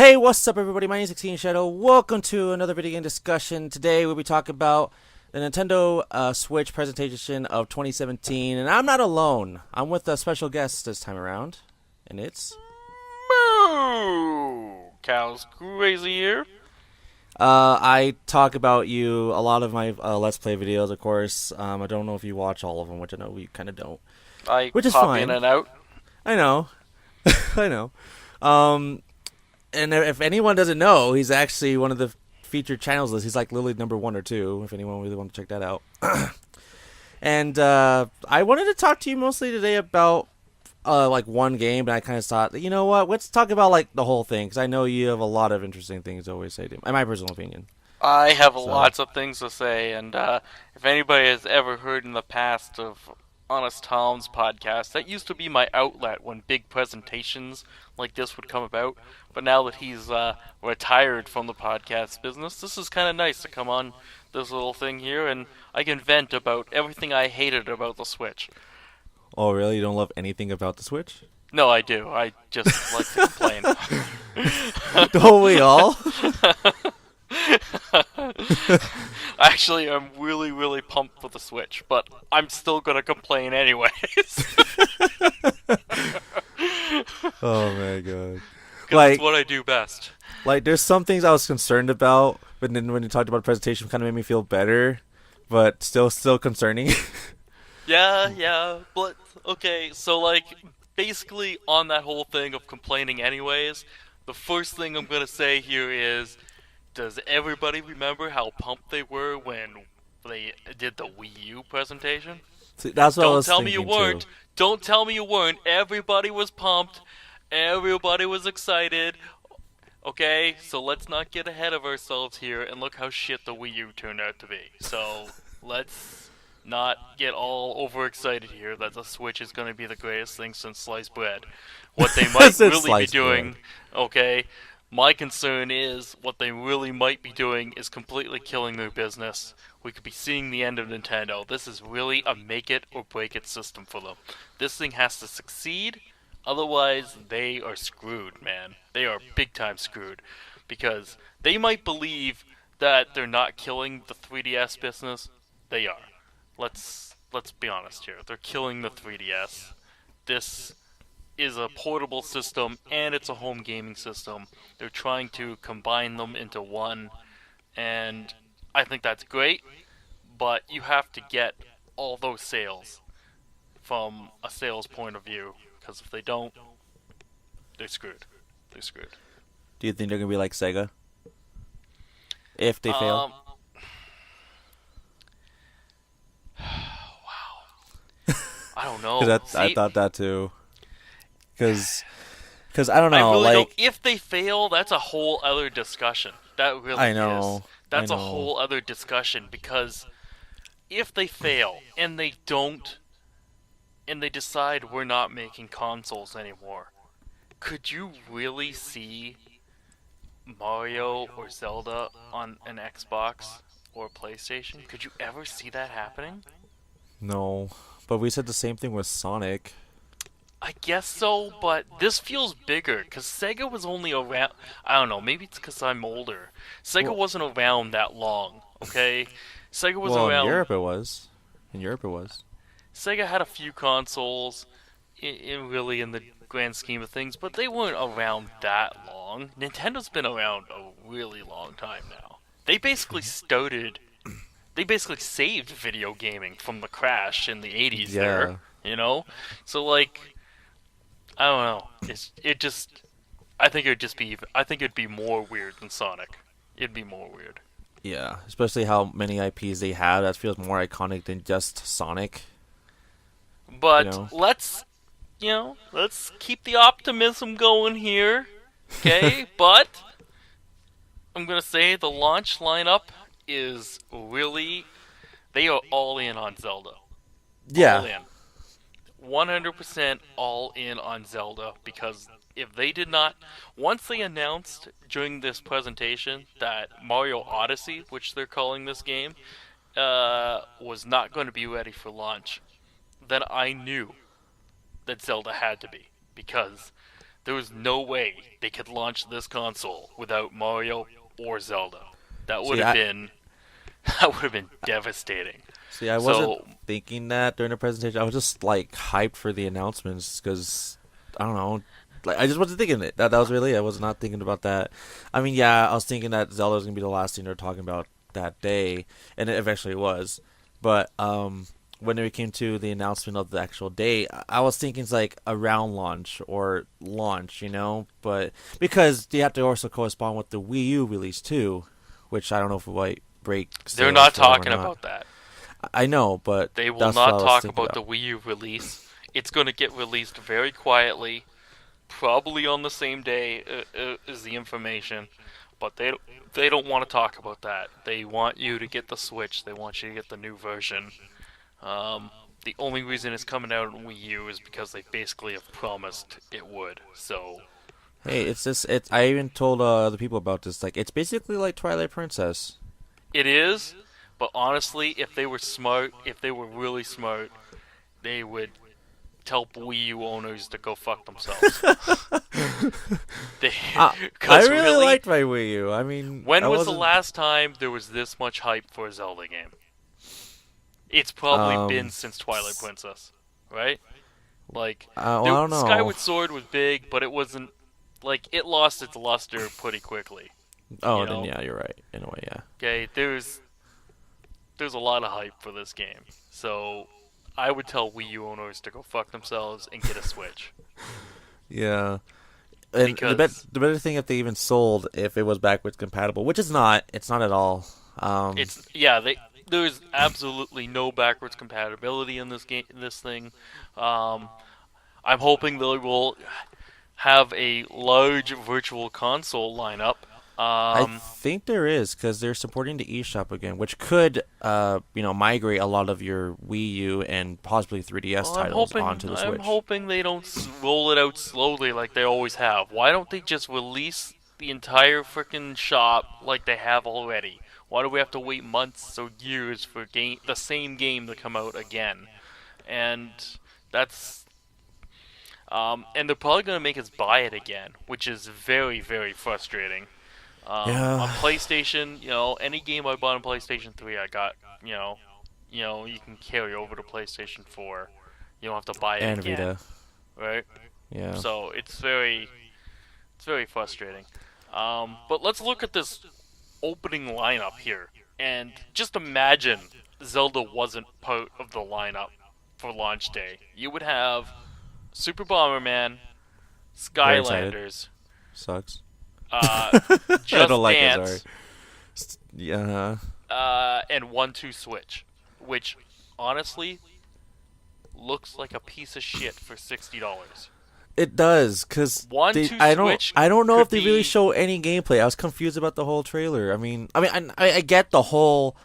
Hey, what's up, everybody? My name is 16 Shadow. Welcome to another video game discussion. Today, we'll be talking about the Nintendo Switch presentation of 2017, and I'm not alone. I'm with a special guest this time around, and it's Moo! Cowscrazy here. I talk about you a lot of my Let's Play videos, of course. I don't know if you watch all of them, which I know we kind of don't, I which is pop in fine. and out. I know, I know. Um, and if anyone doesn't know, he's actually one of the featured channels list. He's like literally number 1 or 2. If anyone really wants to check that out. And I wanted to talk to you mostly today about like one game, but I kind of thought, you know what? Let's talk about like the whole thing because I know you have a lot of interesting things to always say to me. In my personal opinion. I have So, lots of things to say, and if anybody has ever heard in the past of Honest Tom's podcast, that used to be my outlet when big presentations like this would come about. But now that he's retired from the podcast business, this is kind of nice to come on this little thing here, and I can vent about everything I hated about the Switch. oh really? You don't love anything about the Switch? No, I do. I just like to complain. Don't we all? Actually, I'm really, really pumped for the Switch, but I'm still gonna complain anyways. Oh my god. Because it's Like, what I do best. there's some things I was concerned about, but then when you talked about the presentation, it kind of made me feel better, but still concerning. Yeah, but okay, so like, basically on that whole thing of complaining anyways, the first thing I'm gonna say here is, does everybody remember how pumped they were when they did the Wii U presentation? See, that's what I Don't was tell me you thinking too. weren't. Don't tell me you weren't. Everybody was pumped. Everybody was excited. Okay, so let's not get ahead of ourselves here and look how shit the Wii U turned out to be. So let's not get all overexcited here that the Switch is going to be the greatest thing since sliced bread. What they might Said really be sliced bread. doing, okay, my concern is what they really might be doing is completely killing their business. We could be seeing the end of Nintendo. This is really a make it or break it system for them. This thing has to succeed, otherwise they are screwed, man. They are big time screwed. Because they might believe that they're not killing the 3DS business. They are. Let's be honest here. They're killing the 3DS. This is a portable system and it's a home gaming system. They're trying to combine them into one, and I think that's great, but you have to get all those sales from a sales point of view, because if they don't, they're screwed. They're screwed. Do you think they're gonna be like Sega if they fail? Um, wow. I don't know. Because I See, thought that too. Because I don't I know, really don't. like If they fail, that's a whole other discussion. That really I is. know, I That's a know. whole other discussion because if they fail and they don't, and they decide we're not making consoles anymore, could you really see Mario or Zelda on an Xbox or PlayStation? Could you ever see that happening? No, but we said the same thing with Sonic. I guess so, but this feels bigger because Sega was only around. I don't know, maybe it's because I'm older. Sega Well, wasn't around that long, okay? Sega was well, in around. Europe it was. In Europe it was. Sega had a few consoles, really in the grand scheme of things, but they weren't around that long. Nintendo's been around a really long time now. They basically started. They basically saved video gaming from the crash in the 80s Yeah, there, you know? So, like, I don't know. It just. I think it'd just be. I think it'd be more weird than Sonic. It'd be more weird. yeah. Especially how many IPs they have. That feels more iconic than just Sonic. You But know. let's keep the optimism going here. Okay, but I'm gonna say the launch lineup is really. They are all in on Zelda. All Yeah, in. 100% all in on Zelda because if they did not, once they announced during this presentation that Mario Odyssey, which they're calling this game, was not going to be ready for launch, then I knew that Zelda had to be because There was no way they could launch this console without Mario or Zelda. That would See, have I been that would have been devastating. see. I wasn't So thinking that during the presentation. I was just like hyped for the announcements because I don't know. Like I just wasn't thinking it. That was really. I was not thinking about that. I mean, yeah, I was thinking that Zelda was gonna be the last thing they're talking about that day, and it eventually was. But when it came to the announcement of the actual day, I was thinking it's like around launch or launch, But because they have to also correspond with the Wii U release too, which I don't know if it might break they're sales not for them or talking not. about that. I know, but They will that's what not I was talk thinking about the about. Wii U release. It's going to get released very quietly, probably on the same day as the information, but they don't want to talk about that. They want you to get the Switch. They want you to get the new version. The only reason it's coming out on Wii U is because they basically have promised it would. So Hey, it's just it. I even told the people about this. Like, it's basically like Twilight Princess. it is, but honestly, if they were smart, if they were really smart, they would tell Wii U owners to go fuck themselves. They, I because really really, liked my Wii U. I mean, I when was the wasn't. last time there was this much hype for a Zelda game? It's probably been Um, since Twilight Princess, right? Like, well, I don't know. Skyward Sword was big, but it wasn't like it lost its luster pretty quickly. You Oh, then know, yeah, you're right. In a way, yeah. okay, there's a lot of hype for this game, so I would tell Wii U owners to go fuck themselves and get a Switch Yeah, and because the better thing if they even sold if it was backwards compatible, which is not. It's not at all. it's yeah there's absolutely no backwards compatibility in this game in this thing. Um, I'm hoping they will have a large virtual console lineup. I Um, think there is because they're supporting the eShop again, which could, migrate a lot of your Wii U and possibly 3DS well, titles onto the I'm Switch. hoping they don't roll it out slowly like they always have. Why don't they just release the entire freaking shop like they have already? Why do we have to wait months or years for the same game to come out again? And that's and they're probably gonna make us buy it again, which is very very frustrating. On Yeah, PlayStation, any game I bought on PlayStation 3, I got, you know, you can carry over to PlayStation 4. You don't have to buy it and again, Vita. right? Yeah. So it's very frustrating. But let's look at this opening lineup here, and just imagine Zelda wasn't part of the lineup for launch day. You would have Super Bomberman, Very excited. Skylanders, Sucks. uh, I don't Just like it. Sorry. Dance, Yeah. and 1-2 Switch, which honestly looks like a piece of shit for $60. It does, cause One they. two I don't. Switch I don't know if could they really be. show any gameplay. I was confused about the whole trailer. I get the whole.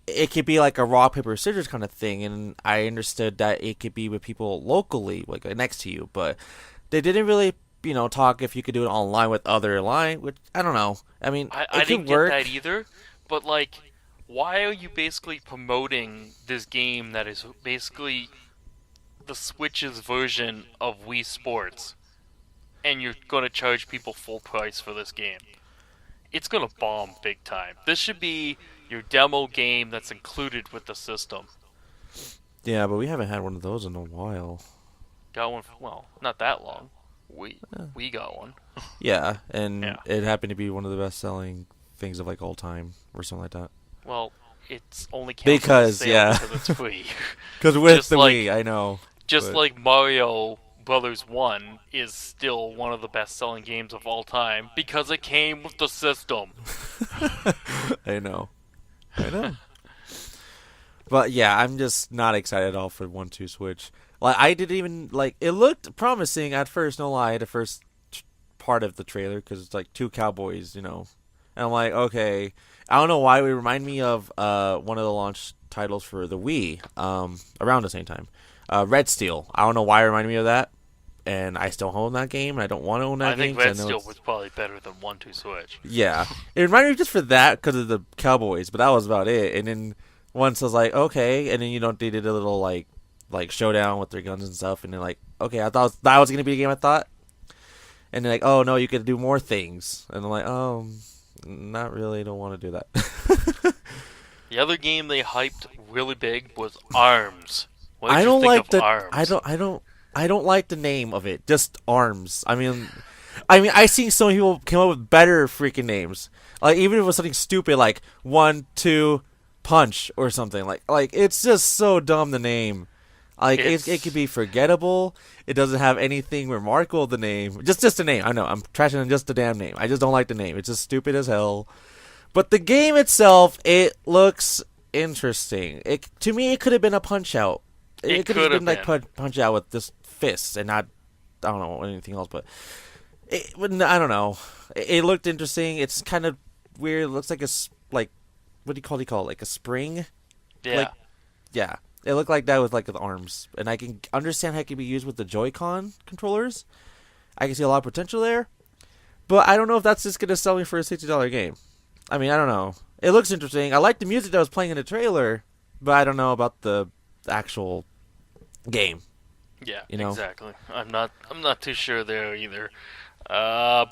It could be like a rock paper scissors kind of thing, and I understood that it could be with people locally, like next to you. But they didn't really, talk if you could do it online with other line. Which I don't know. I mean, I it didn't could get work. that either, but like, why are you basically promoting this game that is basically the Switch's version of Wii Sports, and you're gonna charge people full price for this game? It's gonna bomb big time. This should be your demo game that's included with the system. Yeah, but we haven't had one of those in a while. Got one, well, not that long. We Eh. we got one. Yeah, and Yeah. it happened to be one of the best selling things of like all time or something like that. Well, it's only counts as a Because sale yeah, because it's free. because with just the like Wii, I know, just but like Mario Brothers 1 is still one of the best-selling games of all time because it came with the system. I know, I know. But yeah, I'm just not excited at all for 1-2 Switch. Like I didn't even like. It looked promising at first. No lie, the first part of the trailer because it's like two cowboys, and I'm like, okay. I don't know why it remind me of one of the launch titles for the Wii around the same time. Red Steel. I don't know why it reminded me of that, and I still own that game. And I don't want to own I that game think because Red I know Steel it's was probably better than 1-2 Switch. yeah. It reminded me just for that because of the Cowboys, but that was about it. And then once I was like, okay, and then they did a little like showdown with their guns and stuff, and then like, okay, I thought that was gonna be the game I thought, And they're like, oh no, you can do more things. And I'm like, oh, not really. Don't want to do that. The other game they hyped really big was Arms. What I did you don't think like of the. Arms? I don't like the name of it. Just Arms. I seen so many people come up with better freaking names. Like even if it was something stupid like 1, 2, punch or something. Like it's just so dumb the name. Like it could It's be forgettable. It doesn't have anything remarkable. The name, just the name. I know I'm trashing on just the damn name. I just don't like the name. It's just stupid as hell. But the game itself, it looks interesting. It to me, it could have been a Punch Out. it It could have could been have like been. Punch Out with just fists and not I don't know anything else. But I don't know. It looked interesting. It's kind of weird. It looks like like what do you call it? Like a spring. Like Yeah. yeah, it looked like that with like the arms, and I can understand how it can be used with the Joy-Con controllers. I can see a lot of potential there, but I don't know if that's just gonna sell me for a $60 game. I don't know. It looks interesting. I like the music that was playing in the trailer, but I don't know about the actual game. Yeah, You know, exactly. I'm not too sure there either. Uh